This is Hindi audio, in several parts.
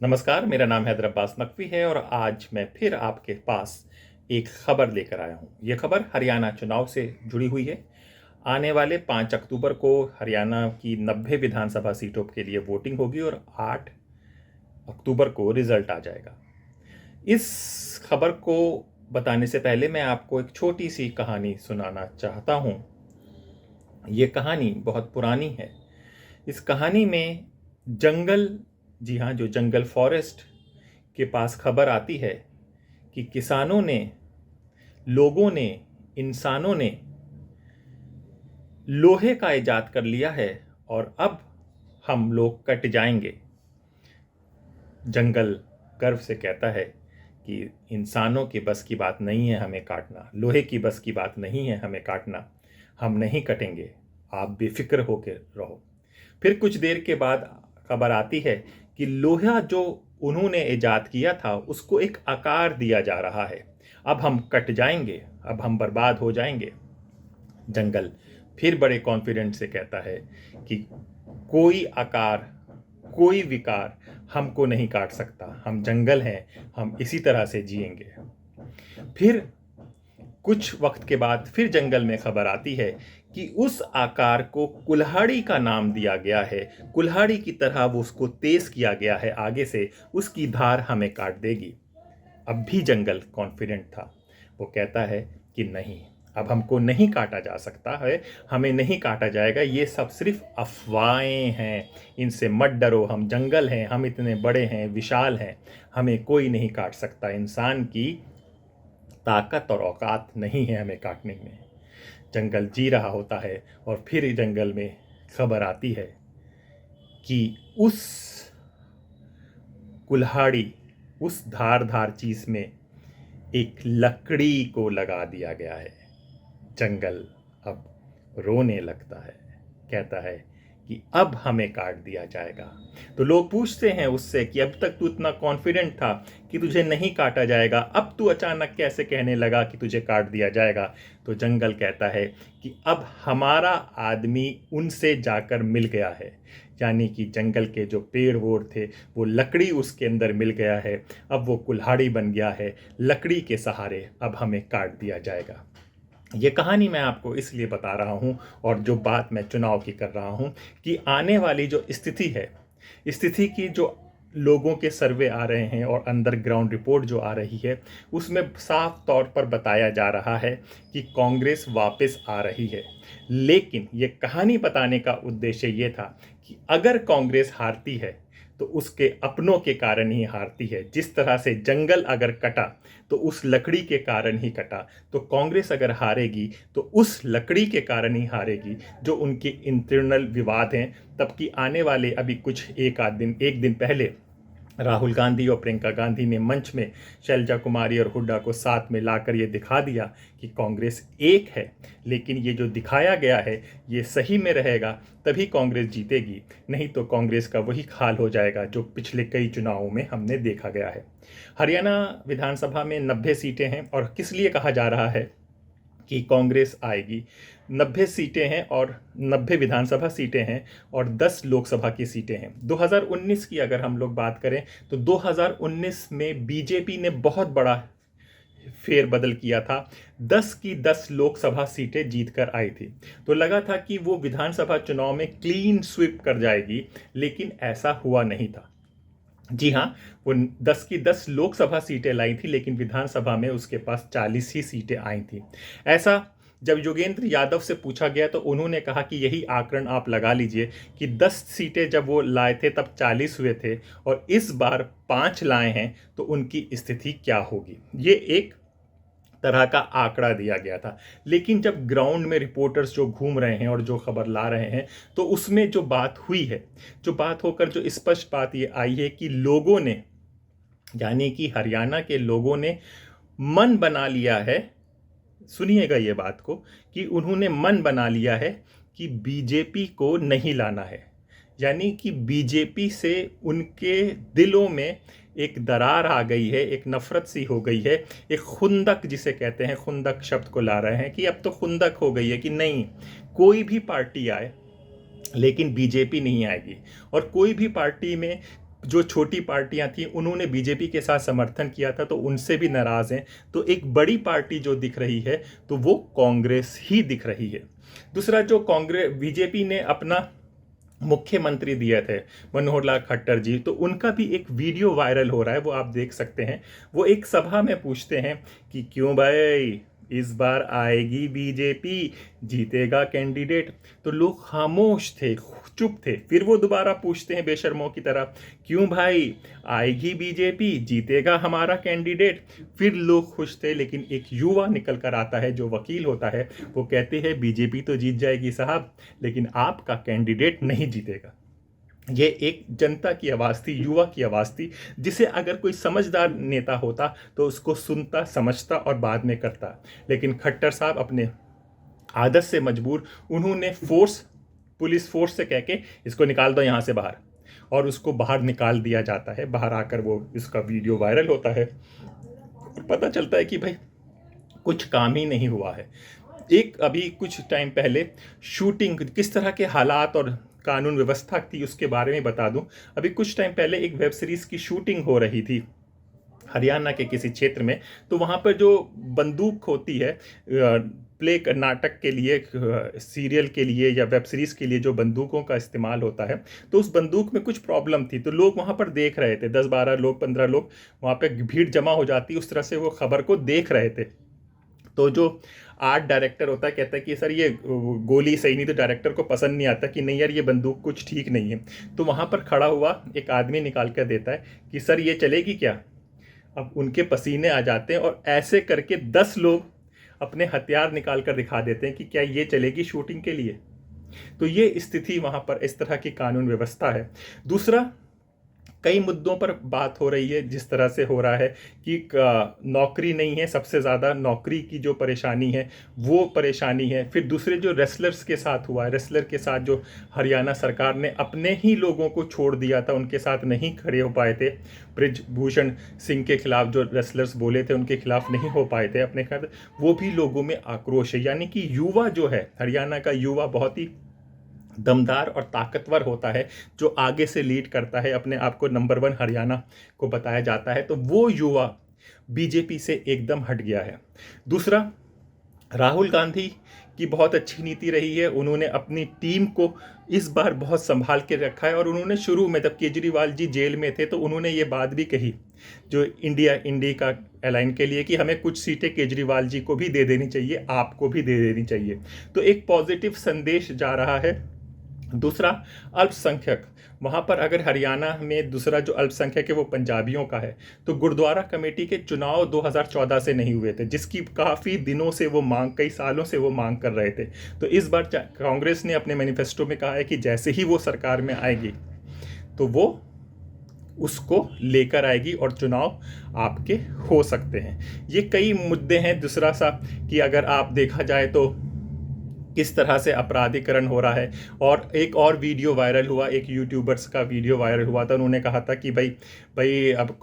नमस्कार, मेरा नाम हैदर अब्बास नकवी है और आज मैं फिर आपके पास एक खबर लेकर आया हूँ। ये खबर हरियाणा चुनाव से जुड़ी हुई है। आने वाले 5 अक्टूबर को हरियाणा की 90 विधानसभा सीटों के लिए वोटिंग होगी और 8 अक्टूबर को रिजल्ट आ जाएगा। इस खबर को बताने से पहले मैं आपको एक छोटी सी कहानी सुनाना चाहता हूँ। ये कहानी बहुत पुरानी है। इस कहानी में जंगल, जी हाँ, जो जंगल फॉरेस्ट के पास खबर आती है कि किसानों ने, लोगों ने, इंसानों ने लोहे का इजाद कर लिया है और अब हम लोग कट जाएंगे। जंगल गर्व से कहता है कि इंसानों की बस की बात नहीं है हमें काटना, लोहे की बस की बात नहीं है हमें काटना, हम नहीं कटेंगे, आप बेफिक्र होकर रहो। फिर कुछ देर के बाद खबर आती है कि लोहा जो उन्होंने इजाद किया था उसको एक आकार दिया जा रहा है। अब हम कट जाएंगे, अब हम बर्बाद हो जाएंगे। जंगल फिर बड़े कॉन्फिडेंट से कहता है कि कोई आकार, कोई विकार हमको नहीं काट सकता, हम जंगल हैं, हम इसी तरह से जिएंगे। फिर कुछ वक्त के बाद फिर जंगल में खबर आती है कि उस आकार को कुल्हाड़ी का नाम दिया गया है। कुल्हाड़ी की तरह वो उसको तेज किया गया है, आगे से उसकी धार हमें काट देगी। अब भी जंगल कॉन्फिडेंट था। वो कहता है कि नहीं, अब हमको नहीं काटा जा सकता है, हमें नहीं काटा जाएगा, ये सब सिर्फ अफवाहें हैं, इनसे मत डरो, हम जंगल हैं, हम इतने बड़े हैं, विशाल हैं, हमें कोई नहीं काट सकता, इंसान की ताकत और औकात नहीं है हमें काटने में। जंगल जी रहा होता है और फिर जंगल में खबर आती है कि उस कुल्हाड़ी, उस धारदार चीज में एक लकड़ी को लगा दिया गया है। जंगल अब रोने लगता है, कहता है कि अब हमें काट दिया जाएगा। तो लोग पूछते हैं उससे कि अब तक तू इतना कॉन्फिडेंट था कि तुझे नहीं काटा जाएगा, अब तू अचानक कैसे कहने लगा कि तुझे काट दिया जाएगा। तो जंगल कहता है कि अब हमारा आदमी उनसे जाकर मिल गया है, यानी कि जंगल के जो पेड़ वोड़ थे वो लकड़ी उसके अंदर मिल गया है, अब वो कुल्हाड़ी बन गया है, लकड़ी के सहारे अब हमें काट दिया जाएगा। ये कहानी मैं आपको इसलिए बता रहा हूँ और जो बात मैं चुनाव की कर रहा हूँ कि आने वाली जो स्थिति है, स्थिति की जो लोगों के सर्वे आ रहे हैं और अंडर ग्राउंड रिपोर्ट जो आ रही है उसमें साफ तौर पर बताया जा रहा है कि कांग्रेस वापस आ रही है। लेकिन ये कहानी बताने का उद्देश्य ये था कि अगर कांग्रेस हारती है तो उसके अपनों के कारण ही हारती है। जिस तरह से जंगल अगर कटा तो उस लकड़ी के कारण ही कटा, तो कांग्रेस अगर हारेगी तो उस लकड़ी के कारण ही हारेगी जो उनके इंटरनल विवाद हैं। तब कि आने वाले अभी कुछ एक दिन पहले राहुल गांधी और प्रियंका गांधी ने मंच में शैलजा कुमारी और हुड्डा को साथ में लाकर ये दिखा दिया कि कांग्रेस एक है। लेकिन ये जो दिखाया गया है ये सही में रहेगा तभी कांग्रेस जीतेगी, नहीं तो कांग्रेस का वही हाल हो जाएगा जो पिछले कई चुनावों में हमने देखा गया है। हरियाणा विधानसभा में 90 सीटें हैं और किस लिए कहा जा रहा है कि कांग्रेस आएगी। 90 सीटें हैं और 90 विधानसभा सीटें हैं और 10 लोकसभा की सीटें हैं। 2019 की अगर हम लोग बात करें तो 2019 में बीजेपी ने बहुत बड़ा फेरबदल किया था, 10 की 10 लोकसभा सीटें जीतकर आई थी। तो लगा था कि वो विधानसभा चुनाव में क्लीन स्वीप कर जाएगी, लेकिन ऐसा हुआ नहीं था। जी हाँ, वो 10 की 10 लोकसभा सीटें लाई थी लेकिन विधानसभा में उसके पास 40 ही सीटें आई थी। ऐसा जब योगेंद्र यादव से पूछा गया तो उन्होंने कहा कि यही आंकड़न आप लगा लीजिए कि 10 सीटें जब वो लाए थे तब 40 हुए थे और इस बार 5 लाए हैं तो उनकी स्थिति क्या होगी। ये एक तरह का आंकड़ा दिया गया था। लेकिन जब ग्राउंड में रिपोर्टर्स जो घूम रहे हैं और जो खबर ला रहे हैं तो उसमें जो बात हुई है, जो बात होकर जो स्पष्ट बात ये आई है कि लोगों ने, यानी कि हरियाणा के लोगों ने मन बना लिया है, सुनिएगा ये बात को, कि उन्होंने मन बना लिया है कि बीजेपी को नहीं लाना है। यानी कि बीजेपी से उनके दिलों में एक दरार आ गई है, एक नफरत सी हो गई है, एक खुंदक जिसे कहते हैं, खुंदक शब्द को ला रहे हैं कि अब तो खुंदक हो गई है कि नहीं, कोई भी पार्टी आए लेकिन बीजेपी नहीं आएगी। और कोई भी पार्टी में जो छोटी पार्टियां थी उन्होंने बीजेपी के साथ समर्थन किया था तो उनसे भी नाराज हैं। तो एक बड़ी पार्टी जो दिख रही है तो वो कांग्रेस ही दिख रही है। दूसरा, जो कांग्रेस बीजेपी ने अपना मुख्यमंत्री दिए थे मनोहर लाल खट्टर जी, तो उनका भी एक वीडियो वायरल हो रहा है, वो आप देख सकते हैं। वो एक सभा में पूछते हैं कि क्यों भाई इस बार आएगी बीजेपी, जीतेगा कैंडिडेट। तो लोग खामोश थे, चुप थे। फिर वो दोबारा पूछते हैं बेशर्मों की तरह, क्यों भाई आएगी बीजेपी, जीतेगा हमारा कैंडिडेट। फिर लोग खुश थे। लेकिन एक युवा निकल कर आता है जो वकील होता है, वो कहते हैं बीजेपी तो जीत जाएगी साहब, लेकिन आपका कैंडिडेट नहीं जीतेगा। ये एक जनता की आवाज़ थी, युवा की आवाज़ थी, जिसे अगर कोई समझदार नेता होता तो उसको सुनता, समझता और बाद में करता। लेकिन खट्टर साहब अपने आदत से मजबूर, उन्होंने पुलिस फोर्स से कह के इसको निकाल दो यहाँ से बाहर, और उसको बाहर निकाल दिया जाता है। बाहर आकर वो इसका वीडियो वायरल होता है और पता चलता है कि भाई कुछ काम ही नहीं हुआ है। एक अभी कुछ टाइम पहले शूटिंग, किस तरह के हालात और कानून व्यवस्था थी उसके बारे में बता दूं। अभी कुछ टाइम पहले एक वेब सीरीज की शूटिंग हो रही थी हरियाणा के किसी क्षेत्र में। तो वहाँ पर जो बंदूक होती है प्ले नाटक के लिए, सीरियल के लिए या वेब सीरीज़ के लिए जो बंदूकों का इस्तेमाल होता है, तो उस बंदूक में कुछ प्रॉब्लम थी। तो लोग वहाँ पर देख रहे थे, 10-12 लोग, 15 लोग वहाँ पे भीड़ जमा हो जाती, उस तरह से वो खबर को देख रहे थे। तो जो आर्ट डायरेक्टर होता है कहता है कि सर ये गोली सही नहीं, तो डायरेक्टर को पसंद नहीं आता कि नहीं यार ये बंदूक कुछ ठीक नहीं है। तो वहाँ पर खड़ा हुआ एक आदमी निकाल कर देता है कि सर ये चलेगी क्या। अब उनके पसीने आ जाते हैं और ऐसे करके 10 लोग अपने हथियार निकाल कर दिखा देते हैं कि क्या ये चलेगी शूटिंग के लिए। तो ये स्थिति वहाँ पर इस तरह की कानून व्यवस्था है। दूसरा, कई मुद्दों पर बात हो रही है, जिस तरह से हो रहा है कि नौकरी नहीं है, सबसे ज़्यादा नौकरी की जो परेशानी है वो परेशानी है। फिर दूसरे जो रेसलर्स के साथ हुआ है, रेसलर के साथ जो हरियाणा सरकार ने अपने ही लोगों को छोड़ दिया था, उनके साथ नहीं खड़े हो पाए थे। ब्रिजभूषण सिंह के खिलाफ जो रेसलर्स बोले थे उनके खिलाफ नहीं हो पाए थे अपने खिलाफ, वो भी लोगों में आक्रोश है। यानी कि युवा जो है, हरियाणा का युवा बहुत ही दमदार और ताकतवर होता है, जो आगे से लीड करता है, अपने आप को नंबर 1 हरियाणा को बताया जाता है। तो वो युवा बीजेपी से एकदम हट गया है। दूसरा, राहुल गांधी की बहुत अच्छी नीति रही है, उन्होंने अपनी टीम को इस बार बहुत संभाल के रखा है। और उन्होंने शुरू में जब केजरीवाल जी जेल में थे तो उन्होंने ये बात भी कही जो इंडिया का अलाइन के लिए, कि हमें कुछ सीटें केजरीवाल जी को भी दे देनी चाहिए, आपको भी दे देनी चाहिए। तो एक पॉजिटिव संदेश जा रहा है। दूसरा, अल्पसंख्यक, वहाँ पर अगर हरियाणा में दूसरा जो अल्पसंख्यक है वो पंजाबियों का है। तो गुरुद्वारा कमेटी के चुनाव 2014 से नहीं हुए थे, जिसकी काफ़ी दिनों से वो मांग, कई सालों से वो मांग कर रहे थे। तो इस बार कांग्रेस ने अपने मैनिफेस्टो में कहा है कि जैसे ही वो सरकार में आएगी तो वो उसको लेकर आएगी और चुनाव आपके हो सकते हैं। ये कई मुद्दे हैं। दूसरा सा कि अगर आप देखा जाए तो किस तरह से अपराधीकरण हो रहा है। और एक और वीडियो वायरल हुआ, एक यूट्यूबर्स का वीडियो वायरल हुआ था, उन्होंने कहा था कि भाई अब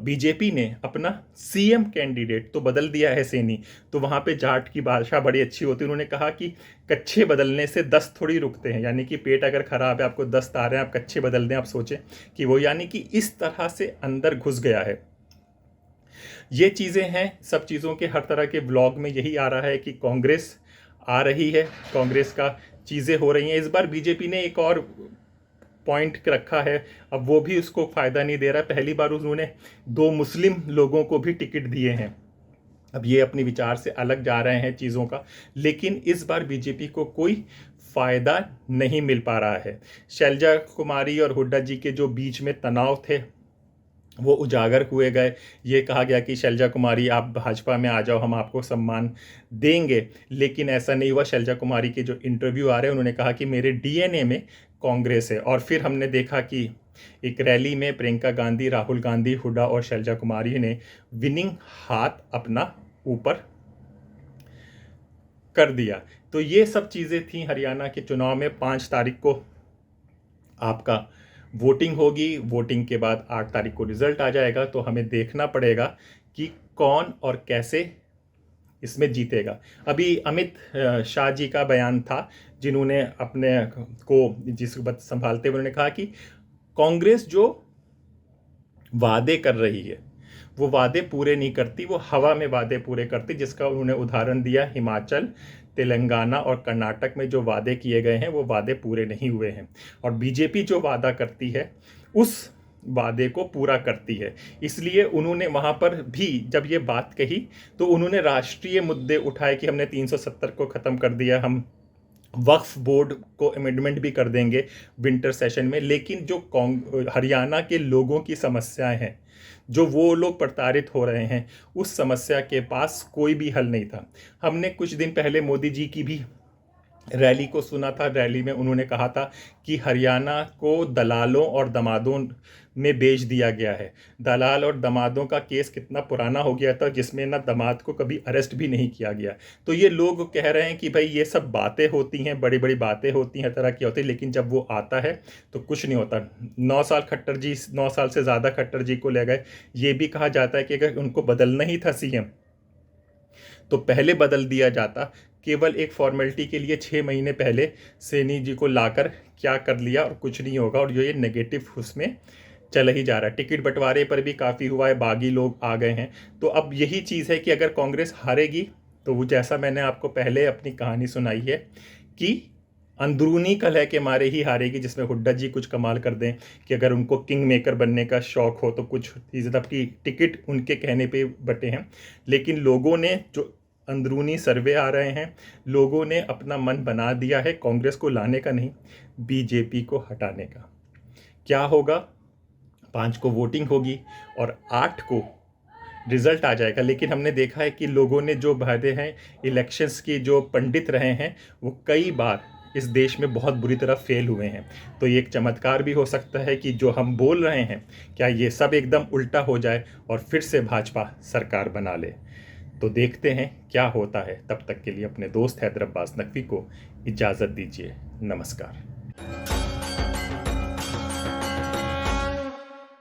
बीजेपी ने अपना सीएम कैंडिडेट तो बदल दिया है सैनी। तो वहाँ पे जाट की भाषा बड़ी अच्छी होती है, उन्होंने कहा कि कच्छे बदलने से दस्त थोड़ी रुकते हैं। यानी कि पेट अगर खराब है, आपको दस्त आ रहे हैं, आप कच्छे बदल दें, आप सोचें कि वो, यानी कि इस तरह से अंदर घुस गया है। ये चीज़ें हैं, सब चीज़ों के हर तरह के ब्लॉग में यही आ रहा है कि कांग्रेस आ रही है, कांग्रेस का चीज़ें हो रही हैं। इस बार बीजेपी ने एक और पॉइंट रखा है, अब वो भी उसको फ़ायदा नहीं दे रहा है। पहली बार उन्होंने 2 मुस्लिम लोगों को भी टिकट दिए हैं। अब ये अपने विचार से अलग जा रहे हैं चीज़ों का, लेकिन इस बार बीजेपी को कोई फ़ायदा नहीं मिल पा रहा है। शैलजा कुमारी और हुड्डा जी के जो बीच में तनाव थे वो उजागर हुए गए। ये कहा गया कि शैलजा कुमारी आप भाजपा में आ जाओ, हम आपको सम्मान देंगे, लेकिन ऐसा नहीं हुआ। शैलजा कुमारी के जो इंटरव्यू आ रहे हैं, उन्होंने कहा कि मेरे डीएनए में कांग्रेस है। और फिर हमने देखा कि एक रैली में प्रियंका गांधी, राहुल गांधी, हुड्डा और शैलजा कुमारी ने विनिंग हाथ अपना ऊपर कर दिया। तो ये सब चीज़ें थी हरियाणा के चुनाव में। 5 तारीख को आपका वोटिंग होगी, वोटिंग के बाद 8 तारीख को रिजल्ट आ जाएगा। तो हमें देखना पड़ेगा कि कौन और कैसे इसमें जीतेगा। अभी अमित शाह जी का बयान था, जिन्होंने अपने को जिस संभालते हुए उन्होंने कहा कि कांग्रेस जो वादे कर रही है वो वादे पूरे नहीं करती, वो हवा में वादे पूरे करती, जिसका उन्होंने उदाहरण दिया हिमाचल, तेलंगाना और कर्नाटक में जो वादे किए गए हैं वो वादे पूरे नहीं हुए हैं। और बीजेपी जो वादा करती है उस वादे को पूरा करती है। इसलिए उन्होंने वहाँ पर भी जब ये बात कही तो उन्होंने राष्ट्रीय मुद्दे उठाए कि हमने 370 को ख़त्म कर दिया, हम वक्फ बोर्ड को अमेंडमेंट भी कर देंगे विंटर सेशन में। लेकिन जो हरियाणा के लोगों की समस्याएं हैं, जो वो लोग प्रताड़ित हो रहे हैं, उस समस्या के पास कोई भी हल नहीं था। हमने कुछ दिन पहले मोदी जी की भी रैली को सुना था। रैली में उन्होंने कहा था कि हरियाणा को दलालों और दमादों में बेच दिया गया है। दलाल और दमादों का केस कितना पुराना हो गया था, जिसमें ना दमाद को कभी अरेस्ट भी नहीं किया गया। तो ये लोग कह रहे हैं कि भाई ये सब बातें होती हैं, बड़ी बड़ी बातें होती हैं, हर तरह की होती है, लेकिन जब वो आता है तो कुछ नहीं होता। 9 साल खट्टर जी, 9 साल से ज़्यादा खट्टर जी को ले गए। ये भी कहा जाता है कि अगर उनको बदलना ही था सीएम तो पहले बदल दिया जाता। केवल एक फॉर्मेलिटी के लिए 6 महीने पहले सैनी जी को लाकर क्या कर लिया, और कुछ नहीं होगा। और ये नेगेटिव उसमें चला ही जा रहा है। टिकट बंटवारे पर भी काफ़ी हुआ है, बागी लोग आ गए हैं। तो अब यही चीज़ है कि अगर कांग्रेस हारेगी तो वो, जैसा मैंने आपको पहले अपनी कहानी सुनाई है, कि अंदरूनी कलह के मारे ही हारेगी, जिसमें हुड्डा जी कुछ कमाल कर दें कि अगर उनको किंग मेकर बनने का शौक हो तो कुछ चीज़ें, की टिकट उनके कहने पे बटे हैं। लेकिन लोगों ने, जो अंदरूनी सर्वे आ रहे हैं, लोगों ने अपना मन बना दिया है कांग्रेस को लाने का नहीं, बीजेपी को हटाने का। क्या होगा? 5 को वोटिंग होगी और 8 को रिजल्ट आ जाएगा। लेकिन हमने देखा है कि लोगों ने जो वादे हैं, इलेक्शंस के जो पंडित रहे हैं, वो कई बार इस देश में बहुत बुरी तरह फेल हुए हैं। तो ये एक चमत्कार भी हो सकता है कि जो हम बोल रहे हैं, क्या ये सब एकदम उल्टा हो जाए और फिर से भाजपा सरकार बना ले। तो देखते हैं क्या होता है। तब तक के लिए अपने दोस्त हैदर अब्बास नकवी को इजाज़त दीजिए। नमस्कार।